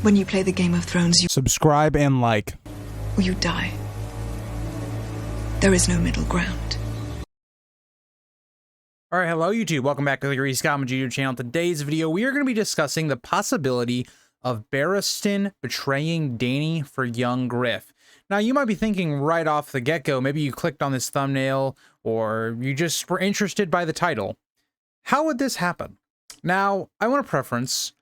When you play the Game of Thrones, you Subscribe and like. or you die. There is no middle ground. Alright, hello YouTube. Welcome back to the Griff YouTube channel. Today's video, we are going to be discussing the possibility of Barristan betraying Dany for young Griff. Now, you might be thinking right off the get-go, maybe you clicked on this thumbnail, or you just were interested by the title. How would this happen? Now, I want a preference.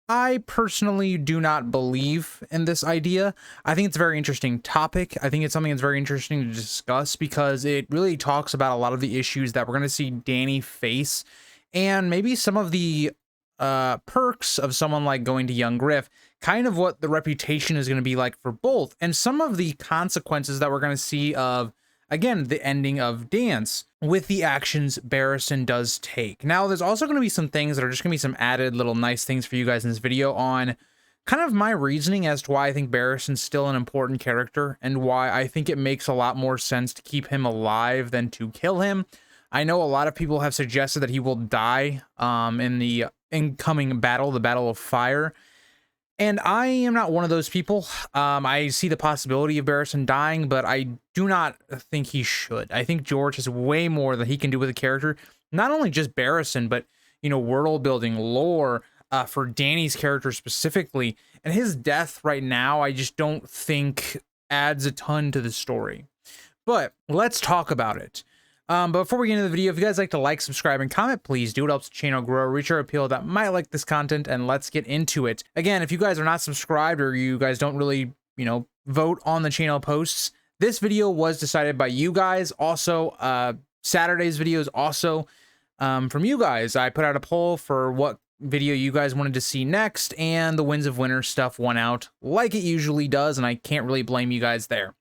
I personally do not believe in this idea. I think it's a very interesting topic. I think it's something that's very interesting to discuss because it really talks about a lot of the issues that we're going to see Dany face, and maybe some of the perks of someone like going to young Griff, kind of what the reputation is going to be like for both, and some of the consequences that we're going to see of, again, the ending of Dance with the actions Barristan does take. Now, there's also going to be some things that are just going to be some added little nice things for you guys in this video on kind of my reasoning as to why I think Barristan's still an important character and why I think it makes a lot more sense to keep him alive than to kill him. I know a lot of people have suggested that he will die in the incoming battle, the Battle of Fire. And I am not one of those people. I see the possibility of Barristan dying, but I do not think he should. I think George has way more that he can do with a character. Not only just Barristan, but, you know, world building, lore, for Dany's character specifically. And his death right now, I just don't think adds a ton to the story. But let's talk about it. But before we get into the video, if you guys like to like, subscribe, and comment, please do. It helps the channel grow, reach our appeal that might like this content, and let's get into it. Again, if you guys are not subscribed or you guys don't really, you know, vote on the channel posts, this video was decided by you guys. Also, Saturday's videos also from you guys. I put out a poll for what video you guys wanted to see next, and the Winds of Winter stuff won out like it usually does, and I can't really blame you guys there.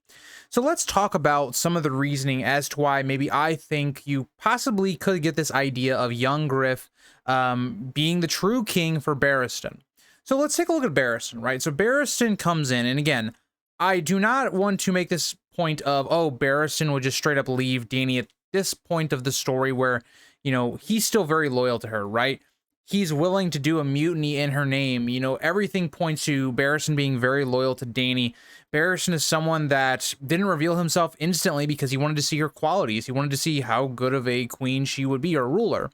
So let's talk about some of the reasoning as to why maybe I think you possibly could get this idea of young Griff being the true king for Barristan. So let's take a look at Barristan, right? So Barristan comes in, and again, I do not want to make this point of, oh, Barristan would just straight up leave Dany at this point of the story where, you know, he's still very loyal to her, right? He's willing to do a mutiny in her name. You know, everything points to Barristan being very loyal to Dany. Barristan is someone that didn't reveal himself instantly because he wanted to see her qualities. He wanted to see how good of a queen she would be, or ruler.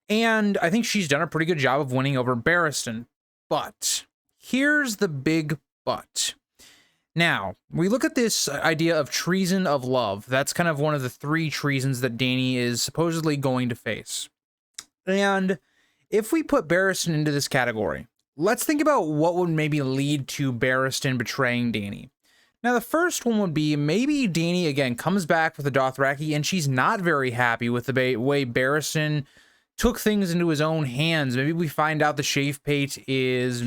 And I think she's done a pretty good job of winning over Barristan. But here's the big but. Now, we look at this idea of treason of love. That's kind of one of the three treasons that Dany is supposedly going to face. And if we put Barristan into this category, let's think about what would maybe lead to Barristan betraying Dany. Now, the first one would be maybe Dany, again, comes back with the Dothraki, and she's not very happy with the way Barristan took things into his own hands. Maybe we find out the Shave Pate is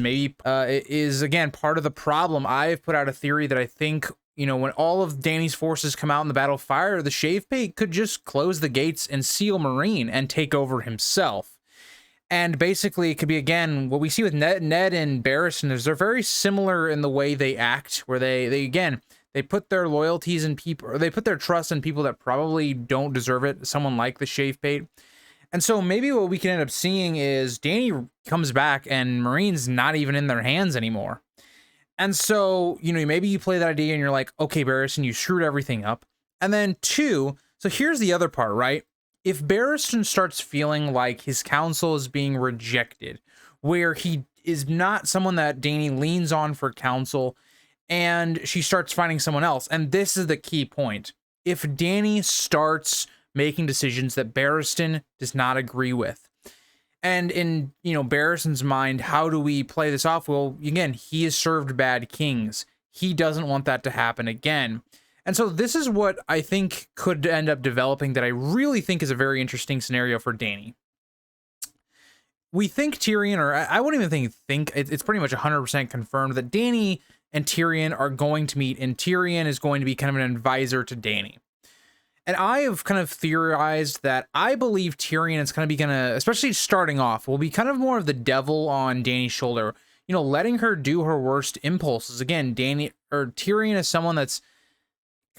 again, part of the problem. I've put out a theory that I think, you know, when all of Dany's forces come out in the Battle of Fire, the Shave Pate could just close the gates and seal Meereen and take over himself. And basically, it could be, again, what we see with Ned and Barristan is they're very similar in the way they act, where they put their loyalties in people, or they put their trust in people that probably don't deserve it, someone like the Shave Pate. And so maybe what we can end up seeing is Dany comes back and Meereen's not even in their hands anymore. And so, you know, maybe you play that idea and you're like, okay, Barristan, you screwed everything up. And then two, so here's the other part, right? If Barristan starts feeling like his counsel is being rejected, where he is not someone that Dany leans on for counsel, and she starts finding someone else, and this is the key point. If Dany starts making decisions that Barristan does not agree with, and in, you know, Barristan's mind, how do we play this off? Well, again, he has served bad kings. He doesn't want that to happen again. And so this is what I think could end up developing that I really think is a very interesting scenario for Dany. We think Tyrion, or I wouldn't even think it's pretty much 100% confirmed that Dany and Tyrion are going to meet, and Tyrion is going to be kind of an advisor to Dany. And I have kind of theorized that I believe Tyrion is going to be especially starting off, will be kind of more of the devil on Dany's shoulder, you know, letting her do her worst impulses. Again, Tyrion is someone that's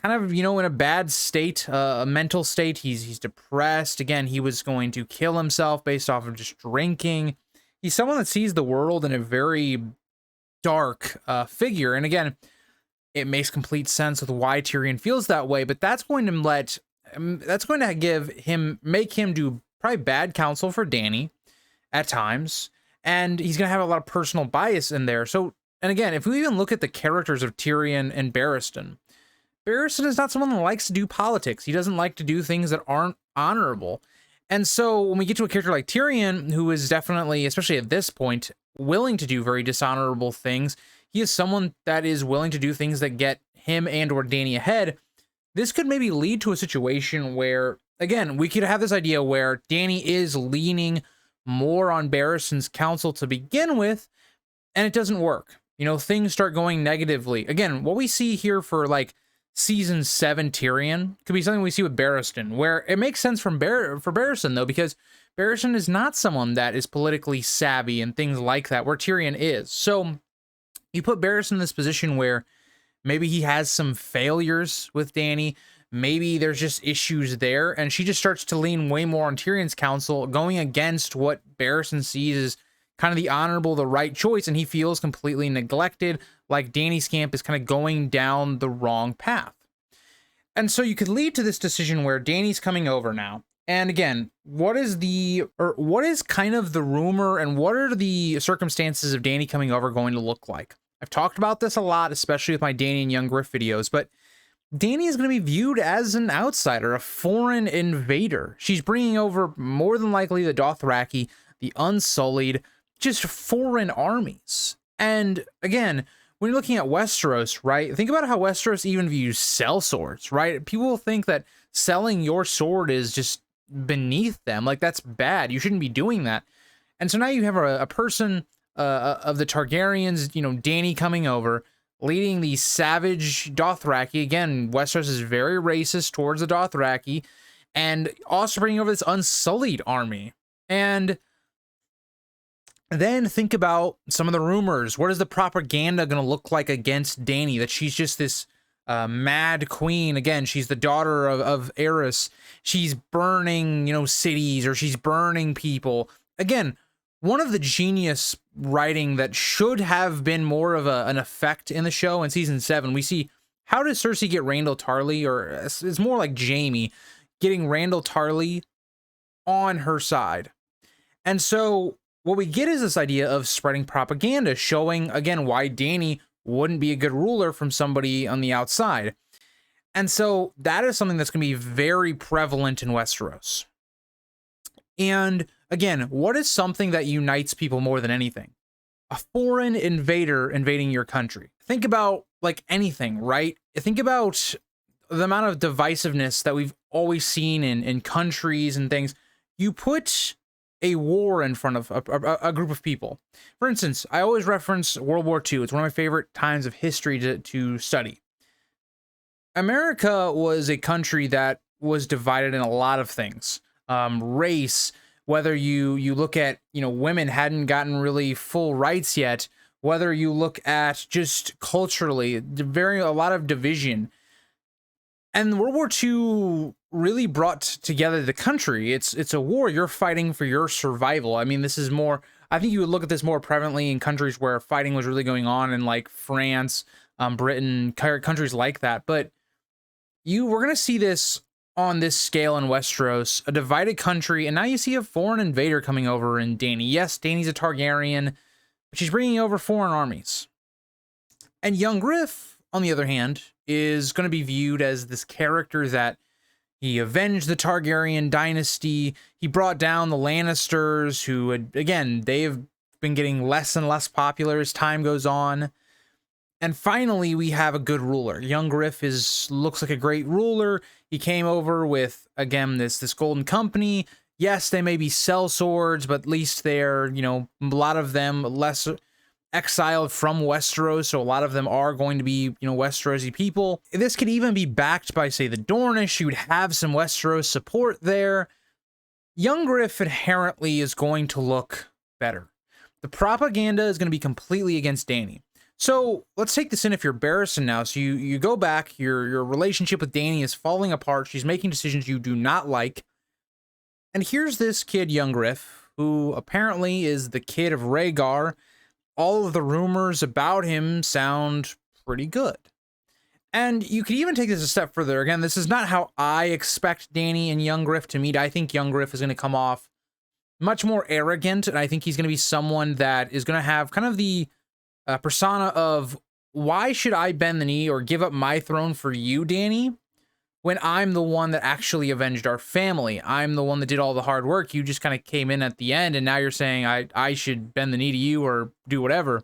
kind of, you know, in a bad state, a mental state. He's depressed. Again, he was going to kill himself based off of just drinking. He's someone that sees the world in a very dark figure. And again, it makes complete sense with why Tyrion feels that way, but that's going to make him do probably bad counsel for Dany at times, and he's going to have a lot of personal bias in there. So, and again, if we even look at the characters of Tyrion and Barristan is not someone that likes to do politics. He doesn't like to do things that aren't honorable. And so when we get to a character like Tyrion, who is definitely, especially at this point, willing to do very dishonorable things, he is someone that is willing to do things that get him and or Dany ahead. This could maybe lead to a situation where, again, we could have this idea where Dany is leaning more on Barristan's counsel to begin with, and it doesn't work. You know, things start going negatively. Again, what we see here for like season 7 Tyrion could be something we see with Barristan, where it makes sense for Barristan though, because Barristan is not someone that is politically savvy and things like that, where Tyrion is. So you put Barristan in this position where maybe he has some failures with Dany, maybe there's just issues there, and she just starts to lean way more on Tyrion's counsel, going against what Barristan sees as kind of the honorable, the right choice, and he feels completely neglected, like Dany's camp is kind of going down the wrong path. And so you could lead to this decision where Dany's coming over now. And again, what is kind of the rumor and what are the circumstances of Dany coming over going to look like? I've talked about this a lot, especially with my Dany and Young Griff videos, but Dany is going to be viewed as an outsider, a foreign invader. She's bringing over more than likely the Dothraki, the Unsullied, just foreign armies. And again, when you're looking at Westeros, right, think about how Westeros even views sellswords, right? People think that selling your sword is just beneath them. Like, that's bad. You shouldn't be doing that. And so now you have a person of the Targaryens, you know, Dany coming over, leading the savage Dothraki. Again, Westeros is very racist towards the Dothraki, and also bringing over this Unsullied army. And then think about some of the rumors. What is the propaganda going to look like against Dany? That she's just this mad queen. Again, she's the daughter of Aerys. She's burning, you know, cities, or she's burning people. Again, one of the genius writing that should have been more of an effect in the show in season 7, we see, how does Cersei get Randall Tarly, or it's more like Jaime getting Randall Tarly on her side. And so what we get is this idea of spreading propaganda, showing, again, why Dany wouldn't be a good ruler from somebody on the outside. And so that is something that's going to be very prevalent in Westeros. And again, what is something that unites people more than anything? A foreign invader invading your country. Think about like anything, right? Think about the amount of divisiveness that we've always seen in countries and things. You put a war in front of a group of people. For instance, I always reference World War II. It's one of my favorite times of history to study. America was a country that was divided in a lot of things. Race, whether you look at, you know, women hadn't gotten really full rights yet, whether you look at just culturally, a lot of division. And World War II really brought together the country. It's a war. You're fighting for your survival. I mean, this is more, I think you would look at this more prevalently in countries where fighting was really going on, in like France, Britain, countries like that. But we're going to see this on this scale in Westeros, a divided country, and now you see a foreign invader coming over in Dany. Yes, Dany's a Targaryen, but she's bringing over foreign armies. And Young Griff, on the other hand, is going to be viewed as this character that he avenged the Targaryen dynasty. He brought down the Lannisters, who had, again, they've been getting less and less popular as time goes on. And finally, we have a good ruler. Young Griff looks like a great ruler. He came over with, again, this golden company. Yes, they may be sellswords, but at least they're, you know, a lot of them less exiled from Westeros, so a lot of them are going to be, you know, Westerosi people. This could even be backed by, say, the Dornish. You would have some Westeros support there. Young Griff inherently is going to look better. The propaganda is going to be completely against Dany. So let's take this in if you're Barristan now. So you go back, your relationship with Dany is falling apart. She's making decisions you do not like. And here's this kid, Young Griff, who apparently is the kid of Rhaegar, all of the rumors about him sound pretty good. And you could even take this a step further. Again, this is not how I expect Dany and young Griff to meet. I think young Griff is going to come off much more arrogant, and I think he's going to be someone that is going to have kind of the persona of, why should I bend the knee or give up my throne for you, Dany, when I'm the one that actually avenged our family? I'm the one that did all the hard work. You just kind of came in at the end, and now you're saying I should bend the knee to you or do whatever.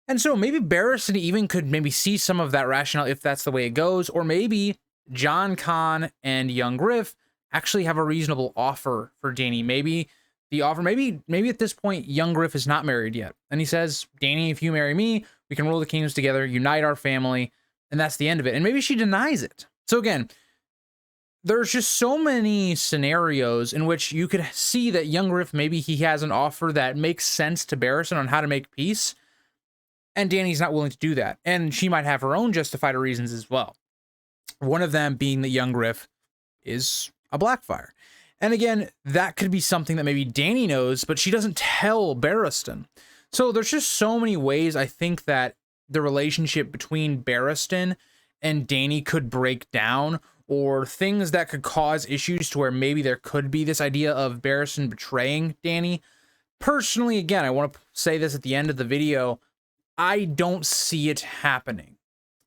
And so maybe Barristan even could maybe see some of that rationale if that's the way it goes, or maybe Jon Con and young Griff actually have a reasonable offer for Dany. Maybe the offer, maybe at this point, young Griff is not married yet, and he says, Dany, if you marry me, we can rule the kingdoms together, unite our family, and that's the end of it. And maybe she denies it. So again, there's just so many scenarios in which you could see that young Griff, maybe he has an offer that makes sense to Barristan on how to make peace, and Dany's not willing to do that. And she might have her own justified reasons as well. One of them being that young Griff is a Blackfire. And again, that could be something that maybe Dany knows, but she doesn't tell Barristan. So there's just so many ways I think that the relationship between Barristan and Dany could break down, or things that could cause issues to where maybe there could be this idea of Barristan betraying Dany. Personally, again, I want to say this at the end of the video, I don't see it happening.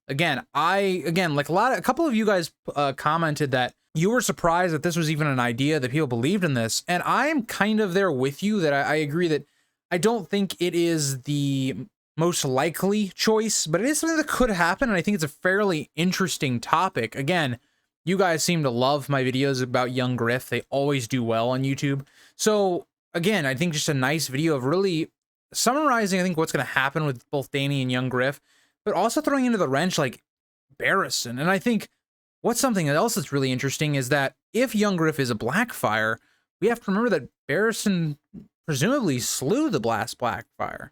Again, like a couple of you guys commented that you were surprised that this was even an idea, that people believed in this. And I'm kind of there with you, that I agree that I don't think it is the most likely choice, but it is something that could happen. And I think it's a fairly interesting topic. Again, you guys seem to love my videos about young Griff. They always do well on YouTube. So again, I think just a nice video of really summarizing, I think, what's going to happen with both Dany and young Griff, but also throwing into the wrench like Barristan. And I think what's something else that's really interesting is that if young Griff is a Blackfire, we have to remember that Barristan presumably slew the last Blackfire.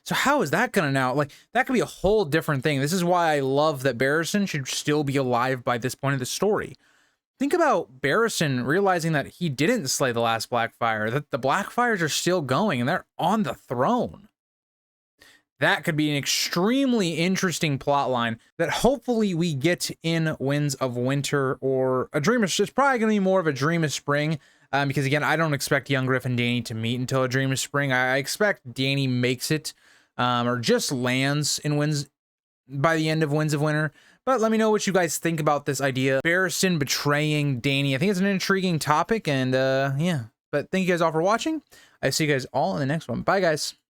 So how is that going to now, like, that could be a whole different thing. This is why I love that Barristan should still be alive by this point of the story. Think about Barristan realizing that he didn't slay the last Blackfire, that the Blackfires are still going and they're on the throne. That could be an extremely interesting plot line that hopefully we get in Winds of Winter, or a Dream of... It's probably going to be more of a Dream of Spring, because again, I don't expect young Griff and Dany to meet until a Dream of Spring. I expect Dany makes it, or just lands in Winds by the end of Winds of Winter. But let me know what you guys think about this idea. Barristan betraying Dany. I think it's an intriguing topic, and yeah. But thank you guys all for watching. I see you guys all in the next one. Bye, guys.